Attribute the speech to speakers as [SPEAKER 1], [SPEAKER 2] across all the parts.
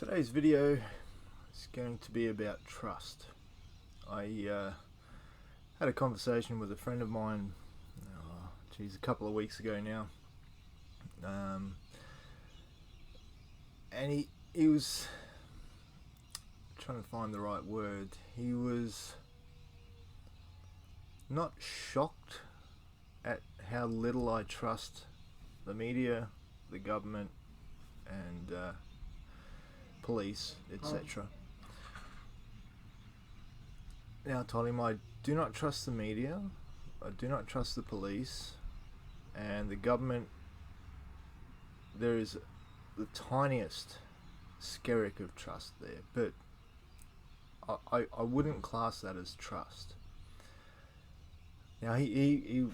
[SPEAKER 1] Today's video is going to be about trust. I had a conversation with a friend of mine, a couple of weeks ago now, and he was trying to find the right word. He was not shocked at how little I trust the media, the government, and police, etc. Now I told him I do not trust the media, I do not trust the police, and the government. There is the tiniest skerrick of trust there, but I wouldn't class that as trust. Now he's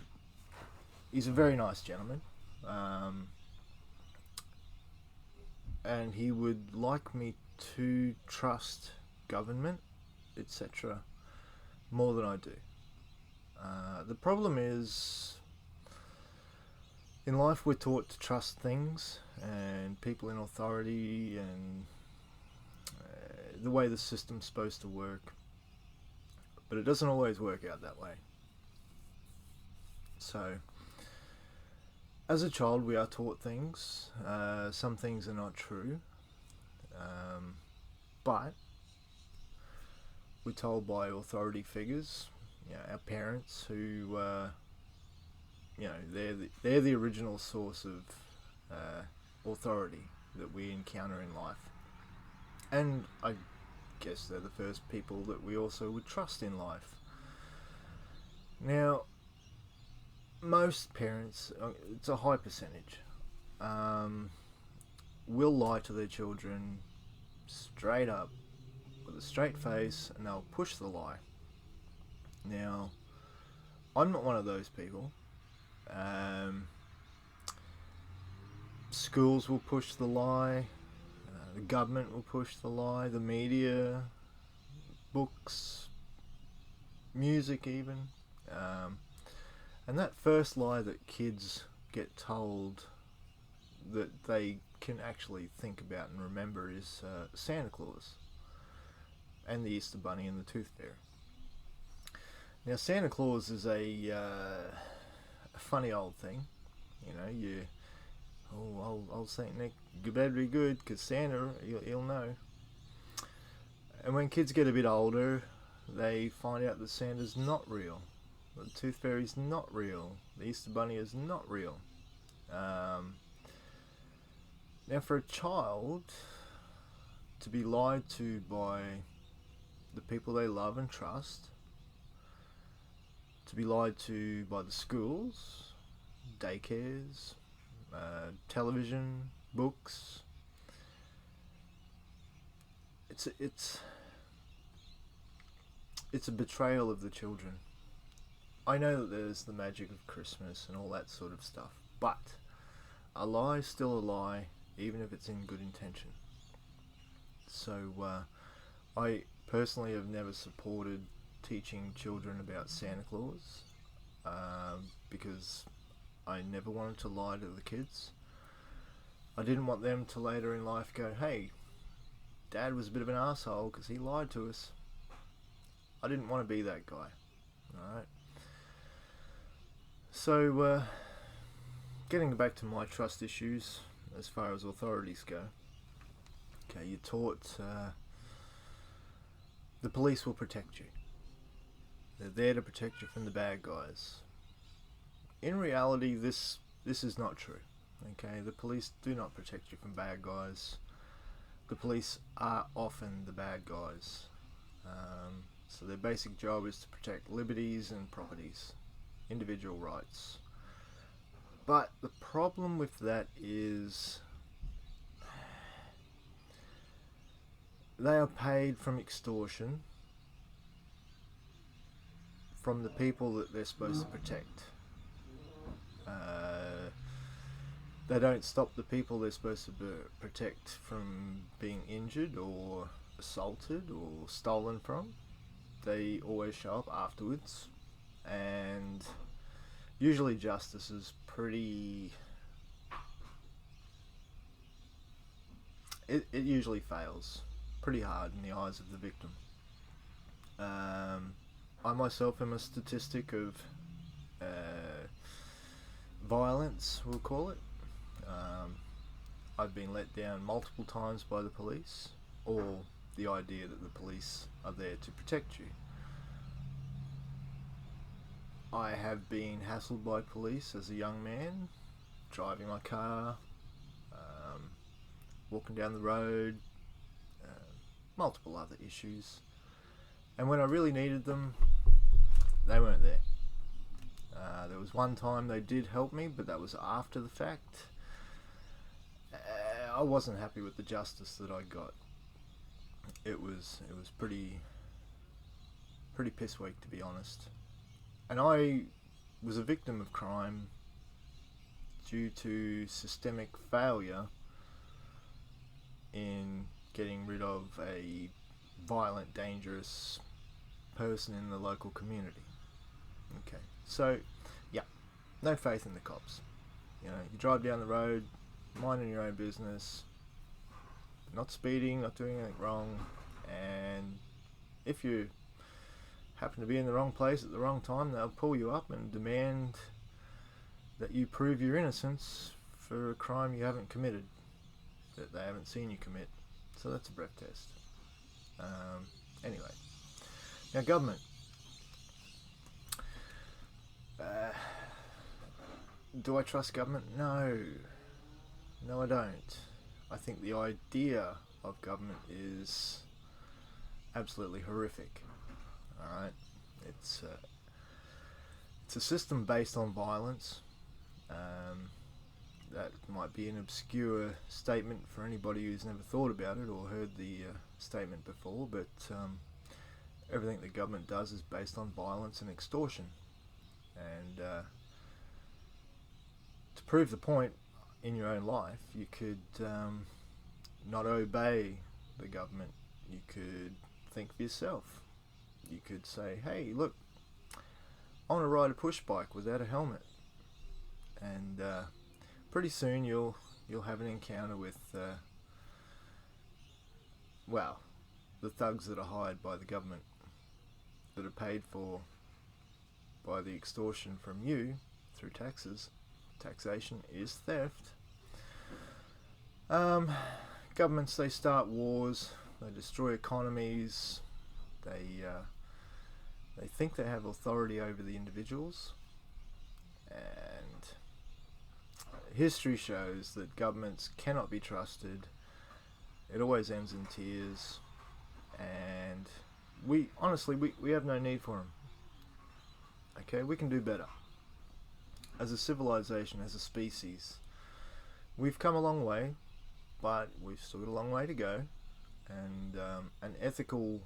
[SPEAKER 1] a very nice gentleman, and he would like me to trust government, etc., more than I do. The problem is, in life we're taught to trust things and people in authority and the way the system's supposed to work, but it doesn't always work out that way. So, as a child, we are taught things. Some things are not true, but we're told by authority figures, our parents, who, they're the original source of authority that we encounter in life, and I guess they're the first people that we also would trust in life. Now, most parents, it's a high percentage, will lie to their children straight up with a straight face, and they'll push the lie. Now, I'm not one of those people. Schools will push the lie, the government will push the lie, the media, books, music even. And that first lie that kids get told that they can actually think about and remember is Santa Claus and the Easter Bunny and the Tooth Fairy. Now, Santa Claus is a funny old thing. Old Saint Nick, you better be good, because Santa, he'll know. And when kids get a bit older, they find out that Santa's not real. The Tooth Fairy's not real. The Easter Bunny is not real. Now, for a child to be lied to by the people they love and trust, to be lied to by the schools, daycares, television, books, it's a betrayal of the children. I know that there's the magic of Christmas and all that sort of stuff, but a lie's still a lie, even if it's in good intention. So I personally have never supported teaching children about Santa Claus, because I never wanted to lie to the kids. I didn't want them to later in life go, hey, Dad was a bit of an asshole because he lied to us. I didn't want to be that guy. Alright. So, getting back to my trust issues as far as authorities go. Okay, you're taught the police will protect you. They're there to protect you from the bad guys. In reality, this is not true. Okay, the police do not protect you from bad guys. The police are often the bad guys. So their basic job is to protect liberties and properties, individual rights. But the problem with that is they are paid from extortion from the people that they're supposed to protect. They don't stop the people they're supposed to protect from being injured or assaulted or stolen from. They always show up afterwards, and usually justice is pretty it usually fails pretty hard in the eyes of the victim. I myself am a statistic of violence, we'll call it. I've been let down multiple times by the police, or the idea that the police are there to protect you. I have been hassled by police as a young man, driving my car, walking down the road, multiple other issues. And when I really needed them, they weren't there. There was one time they did help me, but that was after the fact. I wasn't happy with the justice that I got. It was pretty piss weak, to be honest. And I was a victim of crime due to systemic failure in getting rid of a violent, dangerous person in the local community. Okay, so yeah, no faith in the cops. You drive down the road, minding your own business, not speeding, not doing anything wrong, and if you happen to be in the wrong place at the wrong time, they'll pull you up and demand that you prove your innocence for a crime you haven't committed, that they haven't seen you commit. So that's a breath test. Anyway, now government. Do I trust government? No, I don't. I think the idea of government is absolutely horrific. All right, it's a system based on violence. That might be an obscure statement for anybody who's never thought about it or heard the statement before, but everything the government does is based on violence and extortion. And to prove the point in your own life, you could not obey the government. You could think for yourself. You could say, hey, look, I want to ride a push bike without a helmet. And pretty soon you'll have an encounter with the thugs that are hired by the government, that are paid for by the extortion from you through taxes. Taxation is theft. Governments, they start wars, they destroy economies, they think they have authority over the individuals, and history shows that governments cannot be trusted. It always ends in tears, and we have no need for them. Okay, we can do better. As a civilization, as a species, we've come a long way, but we've still got a long way to go, and an ethical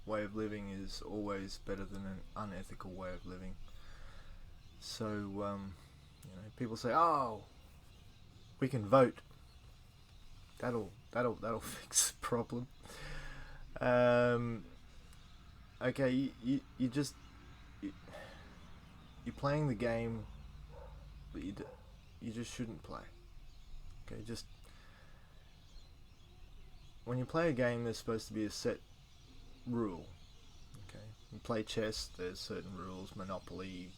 [SPEAKER 1] way of living is always better than an unethical way of living. So people say, oh, we can vote, that'll fix the problem. Okay, you're playing the game that you just shouldn't play. Okay, just when you play a game, there's supposed to be a set rule. Okay, you play chess, there's certain rules. Monopoly,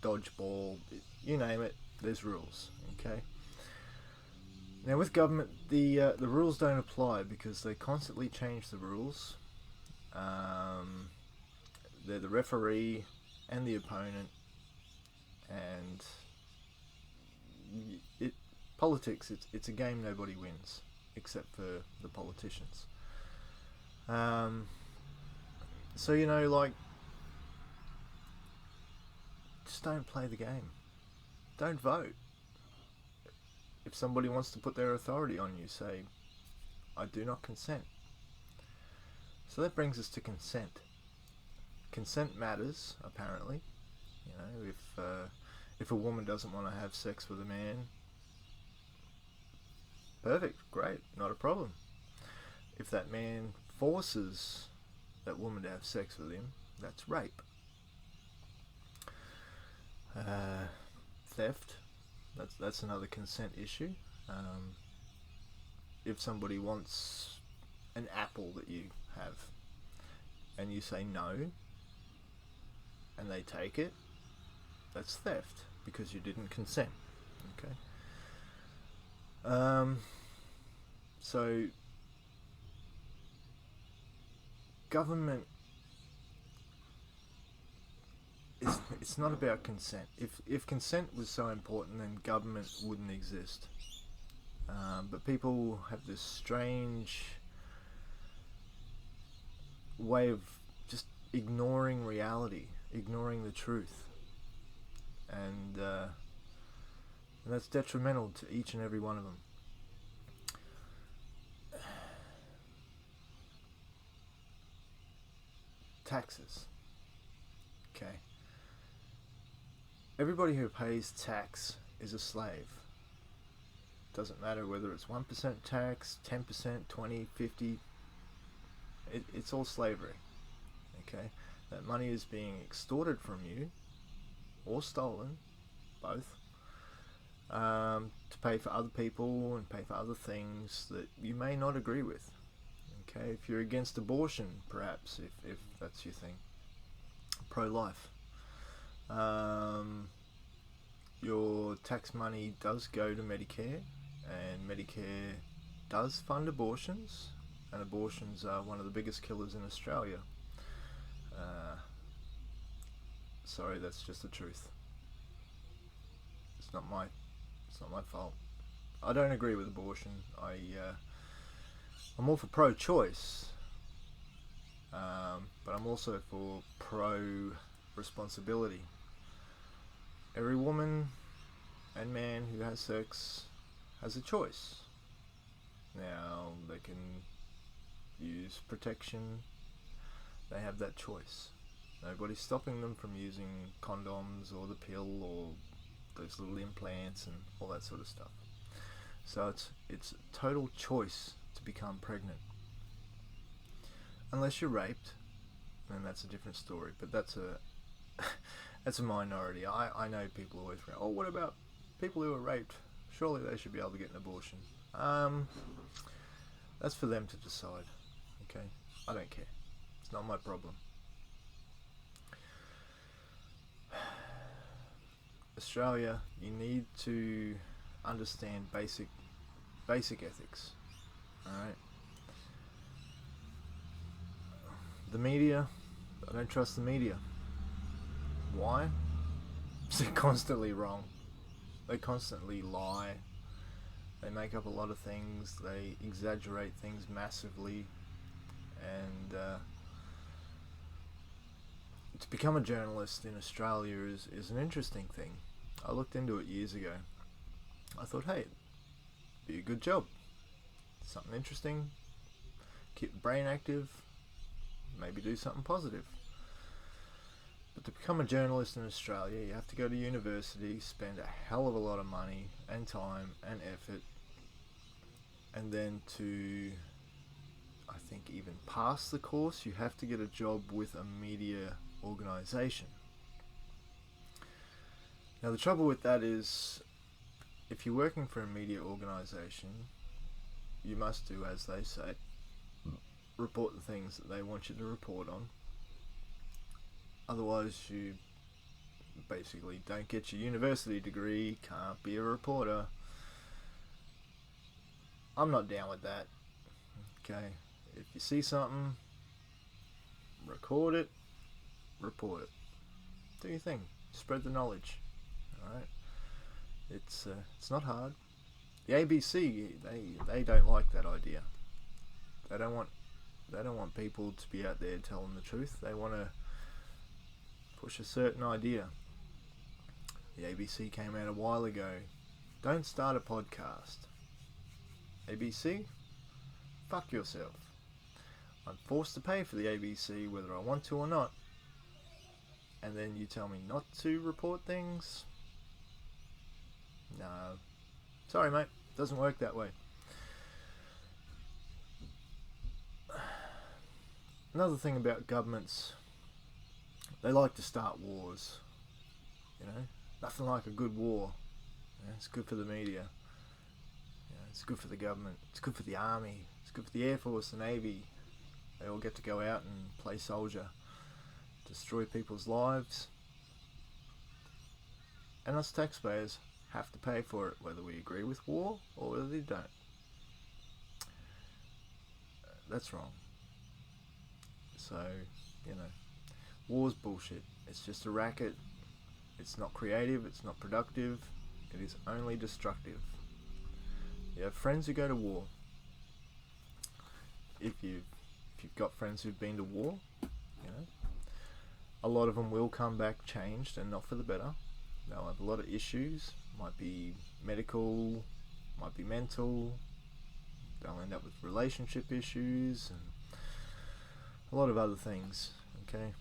[SPEAKER 1] dodgeball, you name it, there's rules. Okay. Now with government, the rules don't apply because they constantly change the rules. They're the referee and the opponent, and politics. It's a game nobody wins except for the politicians. So just don't play the game. Don't vote. If somebody wants to put their authority on you, say, I do not consent. So that brings us to consent. Consent matters, apparently. If a woman doesn't want to have sex with a man, perfect, great, not a problem. If that man forces that woman to have sex with him, that's rape. Theft, that's another consent issue. if somebody wants an apple that you have and you say no and they take it, that's theft because you didn't consent. Okay. So government, it's not about consent. If consent was so important, then government wouldn't exist. But people have this strange way of just ignoring reality, ignoring the truth, and that's detrimental to each and every one of them. Taxes. Okay. Everybody who pays tax is a slave. Doesn't matter whether it's 1% tax, 10%, 20, 50. It's all slavery. Okay? That money is being extorted from you, or stolen, both, to pay for other people and pay for other things that you may not agree with. Okay? If you're against abortion, perhaps, if that's your thing. Pro-life. Your tax money does go to Medicare, and Medicare does fund abortions, and abortions are one of the biggest killers in Australia. Sorry, that's just the truth. It's not my fault. I don't agree with abortion. I'm all for pro-choice, but I'm also for pro-responsibility. Every woman and man who has sex has a choice. Now, they can use protection. They have that choice. Nobody's stopping them from using condoms or the pill or those little implants and all that sort of stuff. So it's total choice to become pregnant. Unless you're raped, then that's a different story. But that's a minority. I know people always go, oh, what about people who are raped? Surely they should be able to get an abortion. That's for them to decide. Okay? I don't care. It's not my problem. Australia, you need to understand basic ethics. Alright? The media, I don't trust the media. Why? They're constantly wrong. They constantly lie. They make up a lot of things. They exaggerate things massively. And to become a journalist in Australia is an interesting thing. I looked into it years ago. I thought, hey, it'd be a good job. Something interesting. Keep the brain active. Maybe do something positive. But to become a journalist in Australia, you have to go to university, spend a hell of a lot of money and time and effort, and then to, I think, even pass the course, you have to get a job with a media organisation. Now the trouble with that is, if you're working for a media organisation, you must do as they say, report the things that they want you to report on. Otherwise you basically don't get your university degree, can't be a reporter. I'm not down with that. Okay, if you see something, record it, report it. Do your thing. Spread the knowledge. Alright? It's not hard. The ABC, they don't like that idea. They don't want people to be out there telling the truth. They want to push a certain idea. The ABC came out a while ago. Don't start a podcast. ABC, fuck yourself. I'm forced to pay for the ABC whether I want to or not. And then you tell me not to report things? No. Sorry, mate. Doesn't work that way. Another thing about governments, they like to start wars. You know, nothing like a good war. You know, it's good for the media. You know, It's good for the government. It's good for the army. It's good for the Air Force, the Navy. They all get to go out and play soldier, destroy people's lives, and us taxpayers have to pay for it, whether we agree with war or whether we don't. That's wrong. So, war's bullshit. It's just a racket. It's not creative. It's not productive. It is only destructive. You have friends who go to war. If you've got friends who've been to war, a lot of them will come back changed and not for the better. They'll have a lot of issues. Might be medical, might be mental. They'll end up with relationship issues and a lot of other things. Okay.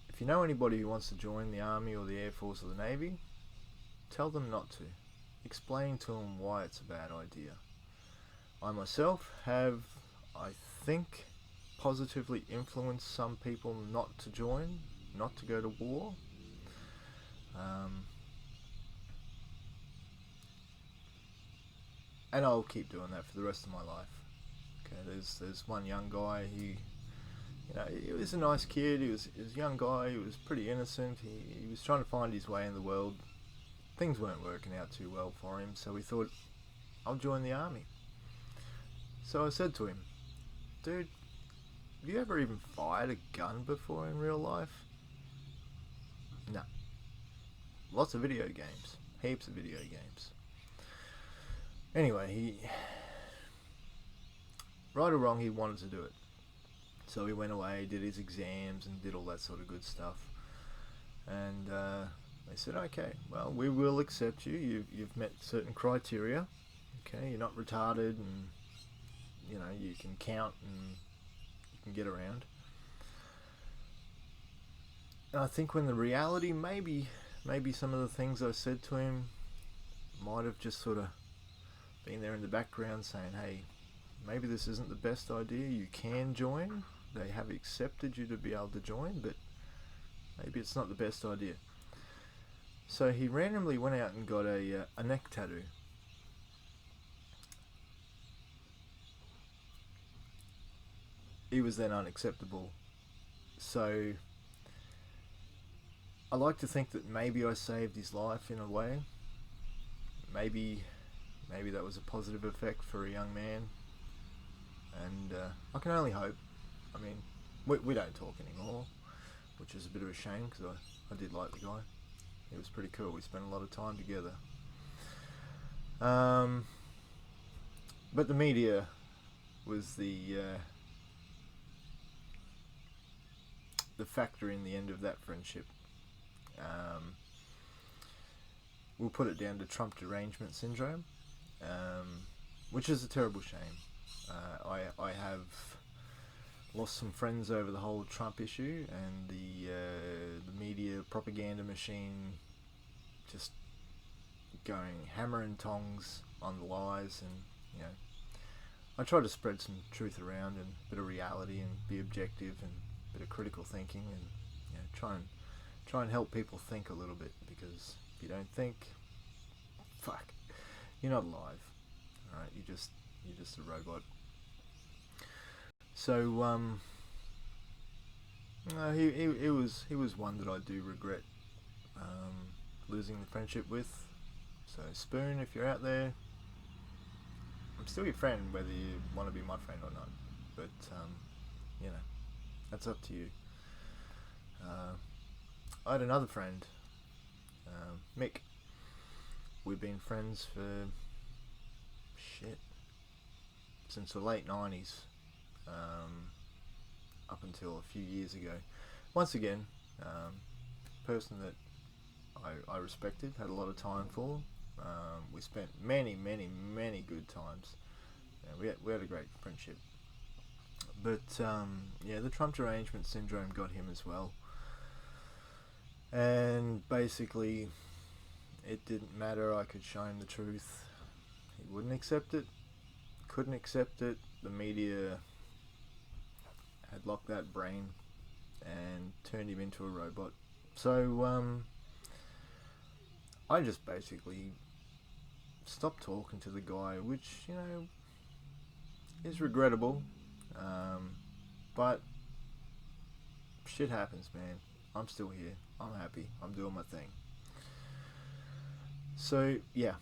[SPEAKER 1] If you know anybody who wants to join the Army or the Air Force or the Navy, tell them not to. Explain to them why it's a bad idea. I myself have, I think, positively influenced some people not to join, not to go to war. And I'll keep doing that for the rest of my life. Okay, there's one young guy. He was a nice kid. He was a young guy. He was pretty innocent. He was trying to find his way in the world. Things weren't working out too well for him, so he thought, I'll join the army. So I said to him, dude, have you ever even fired a gun before in real life? No. Lots of video games. Heaps of video games. Anyway, right or wrong, he wanted to do it. So he went away, did his exams, and did all that sort of good stuff. And they said, okay, well, we will accept you. You've met certain criteria. Okay, you're not retarded, and you can count and you can get around. And I think when the reality, maybe some of the things I said to him might have just sort of been there in the background saying, hey, maybe this isn't the best idea. You can join. They have accepted you to be able to join, but maybe it's not the best idea. So he randomly went out and got a neck tattoo. He was then unacceptable. So I like to think that maybe I saved his life in a way. Maybe that was a positive effect for a young man. And I can only hope. I mean, we don't talk anymore, which is a bit of a shame because I did like the guy. He was pretty cool. We spent a lot of time together. But the media was the factor in the end of that friendship. We'll put it down to Trump derangement syndrome, which is a terrible shame. I have lost some friends over the whole Trump issue and the media propaganda machine just going hammer and tongs on the lies, and I try to spread some truth around and a bit of reality and be objective and a bit of critical thinking, and try and help people think a little bit, because if you don't think, fuck, you're not alive. All right, you're just a robot. So he was one that I do regret losing the friendship with. So Spoon, if you're out there, I'm still your friend, whether you want to be my friend or not. But that's up to you. I had another friend, Mick. We've been friends for since the late 90s, up until a few years ago. Once again, person that I respected, had a lot of time for. We spent many good times. We had a great friendship. But the Trump derangement syndrome got him as well. And basically, it didn't matter. I could show him the truth. He wouldn't accept it. Couldn't accept it. The media had locked that brain and turned him into a robot. So I just basically stopped talking to the guy, which, is regrettable. But shit happens, man. I'm still here. I'm happy. I'm doing my thing. So, yeah,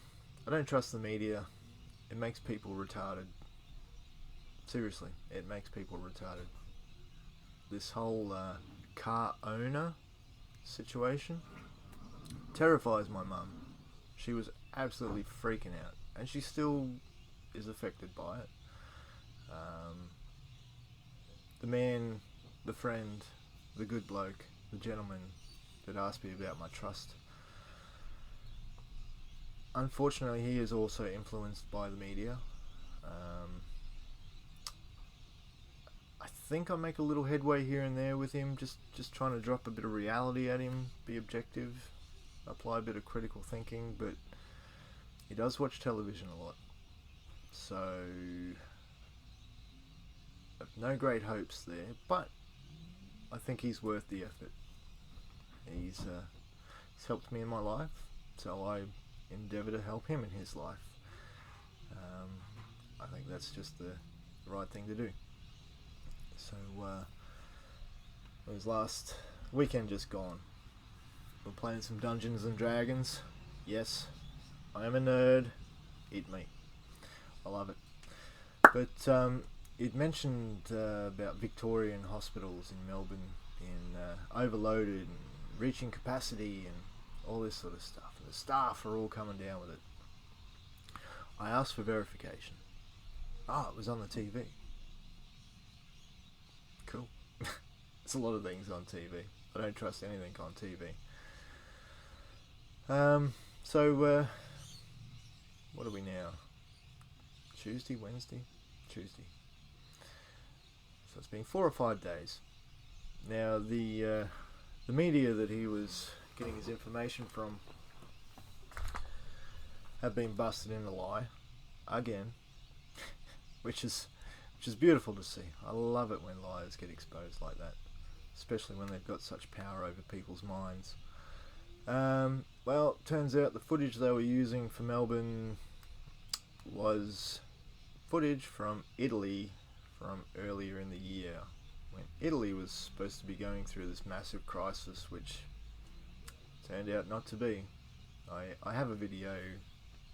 [SPEAKER 1] I don't trust the media. It makes people retarded. Seriously, it makes people retarded. This whole car owner situation terrifies my mum. She was absolutely freaking out, and she still is affected by it. The man, the friend, the good bloke, the gentleman that asked me about my trust, unfortunately he is also influenced by the media. I think I make a little headway here and there with him, just trying to drop a bit of reality at him, be objective, apply a bit of critical thinking, but he does watch television a lot. So, no great hopes there, but I think he's worth the effort. He's helped me in my life, so I endeavour to help him in his life. I think that's just the right thing to do. So, it was last weekend just gone. We're playing some Dungeons and Dragons. Yes, I am a nerd. Eat me. I love it. But it mentioned about Victorian hospitals in Melbourne being overloaded and reaching capacity and all this sort of stuff. And the staff are all coming down with it. I asked for verification. It was on the TV. Cool. There's a lot of things on TV. I don't trust anything on TV. So, what are we now? Tuesday, Wednesday? Tuesday. So it's been 4 or 5 days. Now, the media that he was getting his information from have been busted in a lie again, which is beautiful to see. I love it when liars get exposed like that, especially when they've got such power over people's minds. Well, turns out the footage they were using for Melbourne was footage from Italy from earlier in the year, when Italy was supposed to be going through this massive crisis, which turned out not to be. I have a video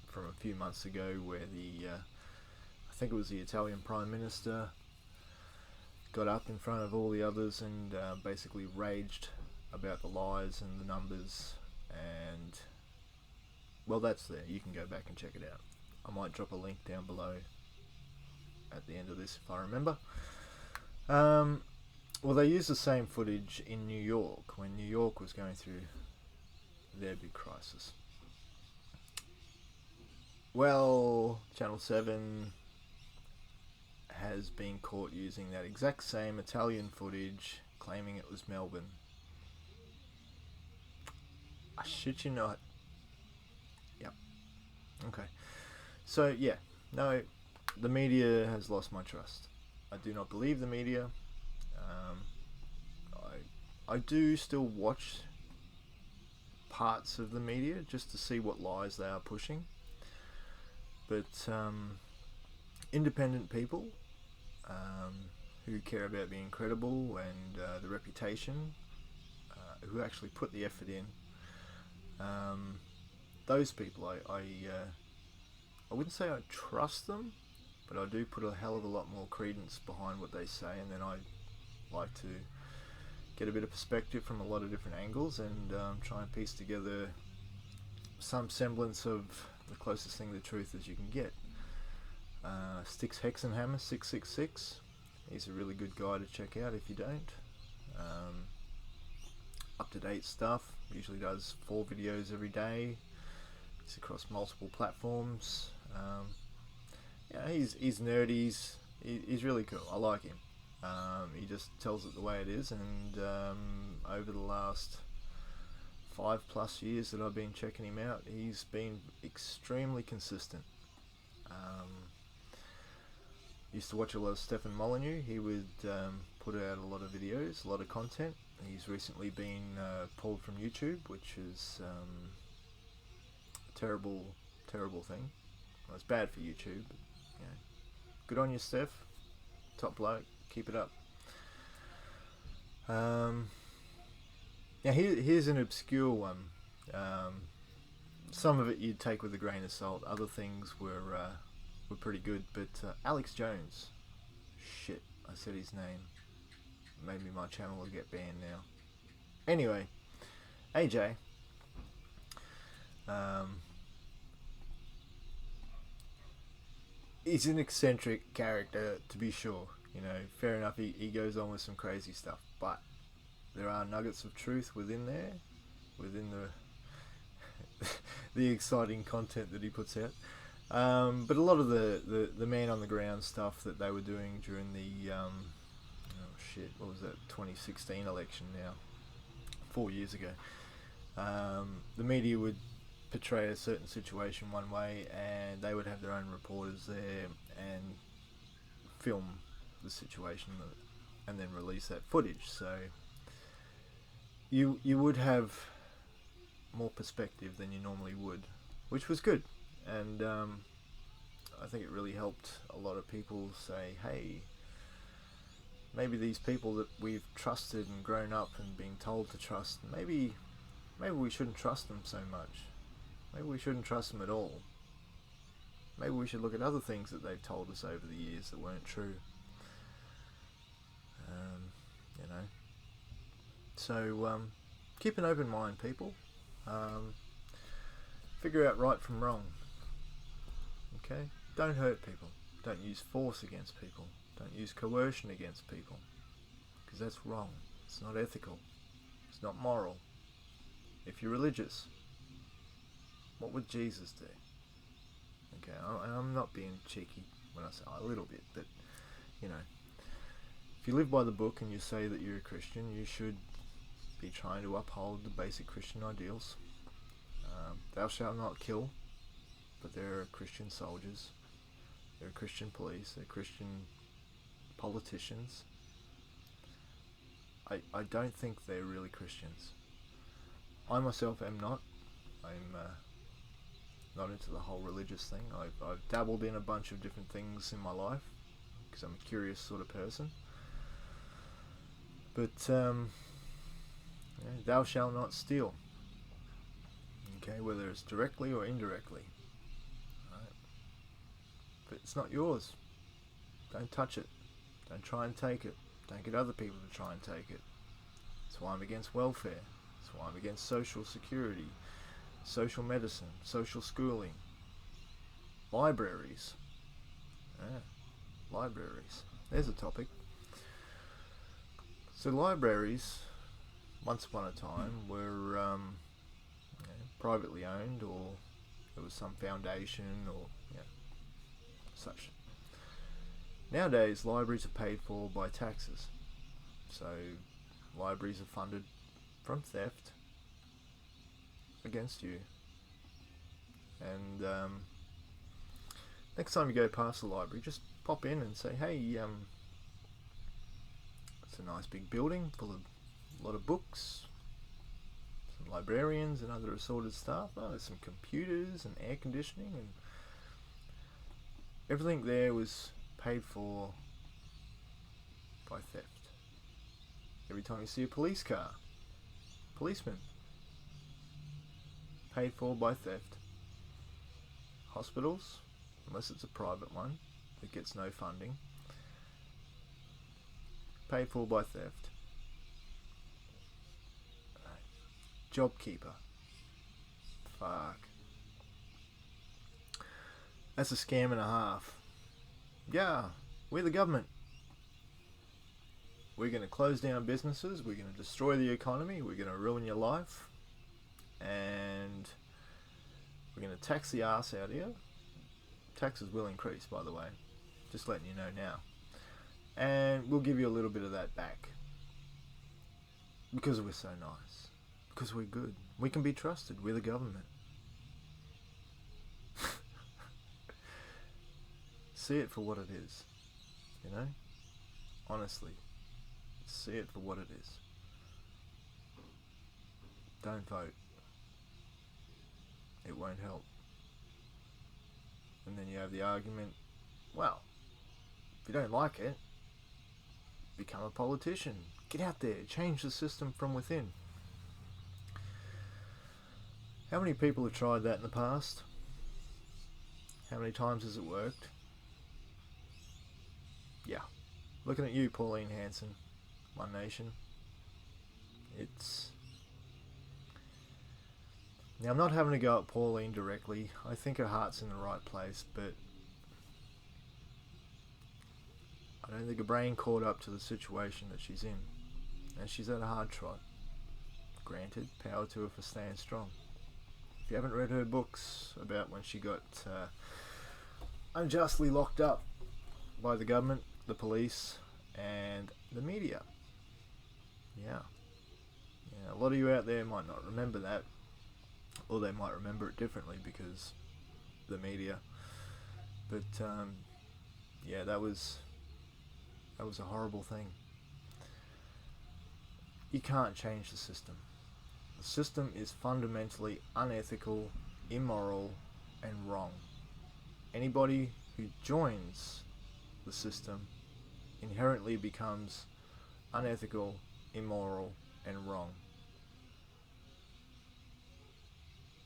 [SPEAKER 1] from a few months ago where I think it was the Italian Prime Minister got up in front of all the others and basically raged about the lies and the numbers, and well, that's there. You can go back and check it out. I might drop a link down below at the end of this if I remember. Well, they used the same footage in New York when New York was going through their big crisis. Well, Channel 7 has been caught using that exact same Italian footage, claiming it was Melbourne. I shit you not. Yep. Okay. So, yeah. No, the media has lost my trust. I do not believe the media. I do still watch parts of the media just to see what lies they are pushing. But independent people who care about being credible and the reputation, who actually put the effort in, those people, I wouldn't say I trust them, but I do put a hell of a lot more credence behind what they say, and then I like to get a bit of perspective from a lot of different angles and try and piece together some semblance of the closest thing to truth as you can get. Styx Hexenhammer 666, he's a really good guy to check out if you don't. Up-to-date stuff, usually does 4 videos every day. He's across multiple platforms. Yeah, he's nerdy, he's really cool. I like him. He just tells it the way it is, and over the last 5+ years that I've been checking him out, he's been extremely consistent. Used to watch a lot of Stefan Molyneux. He would put out a lot of videos, a lot of content. He's recently been pulled from YouTube, which is a terrible thing. Well, it's bad for YouTube. But, good on you, Steph. Top bloke. Keep it up. Now here's an obscure one. Some of it you'd take with a grain of salt. Other things were pretty good. But Alex Jones. Shit, I said his name. Maybe my channel will get banned now. Anyway, AJ. He's an eccentric character, to be sure. Fair enough, he goes on with some crazy stuff, but there are nuggets of truth within there, within the exciting content that he puts out. But a lot of the man on the ground stuff that they were doing during the what was that, 2016 election now, 4 years ago, the media would portray a certain situation one way, and they would have their own reporters there and film the situation and then release that footage. So you would have more perspective than you normally would, which was good. And I think it really helped a lot of people say, hey, maybe these people that we've trusted and grown up and been told to trust, maybe we shouldn't trust them so much. Maybe we shouldn't trust them at all. Maybe we should look at other things that they've told us over the years that weren't true. So keep an open mind, people. Figure out right from wrong. Okay? Don't hurt people. Don't use force against people. Don't use coercion against people. Because that's wrong. It's not ethical. It's not moral. If you're religious, what would Jesus do? Okay, I'm not being cheeky when I say a little bit, but, if you live by the book and you say that you're a Christian, you should be trying to uphold the basic Christian ideals. Thou shalt not kill, but there are Christian soldiers, there are Christian police, there are Christian politicians. I don't think they're really Christians. I myself am not. I'm not into the whole religious thing. I've dabbled in a bunch of different things in my life because I'm a curious sort of person. But thou shalt not steal. Okay, whether it's directly or indirectly. Right. But it's not yours. Don't touch it. Don't try and take it. Don't get other people to try and take it. That's why I'm against welfare. That's why I'm against social security, social medicine, social schooling, libraries. Libraries. There's a topic. So libraries, once upon a time, were privately owned, or there was some foundation or such. Nowadays, libraries are paid for by taxes. So libraries are funded from theft against you. And next time you go past the library, just pop in and say, hey, it's a nice big building full of a lot of books, some librarians and other assorted staff. Oh, there's some computers and air conditioning, and everything there was paid for by theft. Every time you see a police car, policeman, paid for by theft. Hospitals, unless it's a private one that gets no funding, paid for by theft. JobKeeper. Fuck. That's a scam and a half. Yeah, we're the government. We're going to close down businesses, we're going to destroy the economy, we're going to ruin your life, and we're going to tax the arse out of you. Taxes will increase, by the way. Just letting you know now. And we'll give you a little bit of that back. Because we're so nice. Because we're good. We can be trusted. We're the government. See it for what it is. Honestly. See it for what it is. Don't vote. It won't help. And then you have the argument, well, if you don't like it, become a politician. Get out there, change the system from within. How many people have tried that in the past? How many times has it worked? Yeah. Looking at you, Pauline Hanson, One Nation. Now, I'm not having to go at Pauline directly. I think her heart's in the right place, but I don't think her brain caught up to the situation that she's in. And she's had a hard trot. Granted, power to her for staying strong. If you haven't read her books about when she got unjustly locked up by the government, the police, and the media. Yeah, a lot of you out there might not remember that, or they might remember it differently because the media. But yeah, that was a horrible thing. You can't change the system. The system is fundamentally unethical, immoral, and wrong. Anybody who joins the system inherently becomes unethical, immoral, and wrong.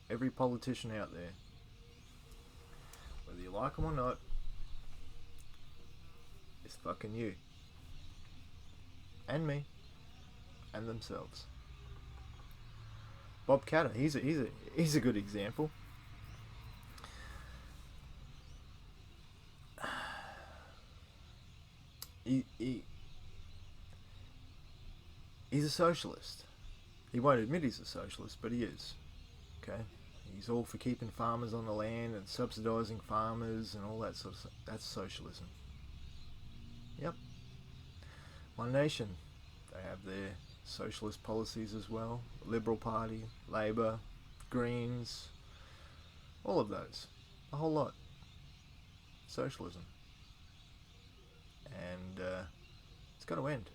[SPEAKER 1] Every politician out there, whether you like them or not, is fucking you. And me. And themselves. Bob Catter, he's a good example. He's a socialist. He won't admit he's a socialist, but he is. Okay? He's all for keeping farmers on the land and subsidising farmers and all that sort of stuff. That's socialism. Yep. One Nation, they have their socialist policies as well. Liberal Party, Labour, Greens, all of those. A whole lot. Socialism. And it's got to end.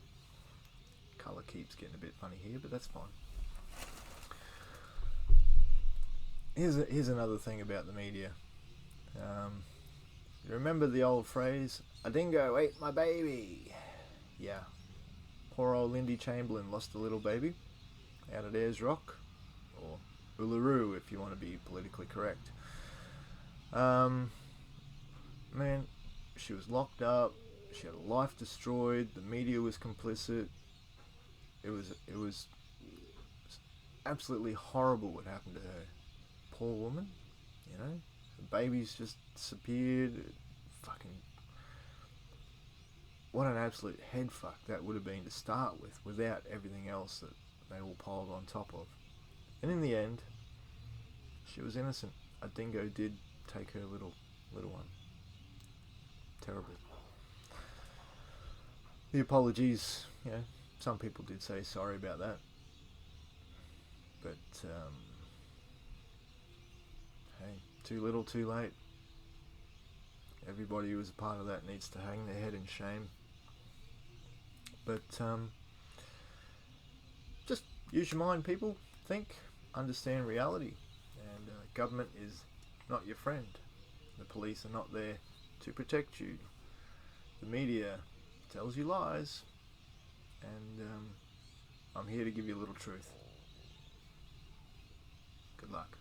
[SPEAKER 1] Colour keeps getting a bit funny here, but that's fine. Here's another thing about the media. You remember the old phrase, "A dingo ate my baby"? Yeah. Poor old Lindy Chamberlain lost a little baby out at Ayers Rock, or Uluru if you want to be politically correct. Man, she was locked up. She had a life destroyed. The media was complicit. It was absolutely horrible what happened to her. Poor woman, you know. The baby's just disappeared. Fucking, what an absolute head fuck that would have been to start with, without everything else that they all piled on top of. And in the end, she was innocent. A dingo did take her little one. Terrible. The apologies, you know, some people did say sorry about that. But, hey, too little, too late. Everybody who was a part of that needs to hang their head in shame. But, just use your mind, people. Think, understand reality. And government is not your friend. The police are not there to protect you. The media tells you lies. And I'm here to give you a little truth. Good luck.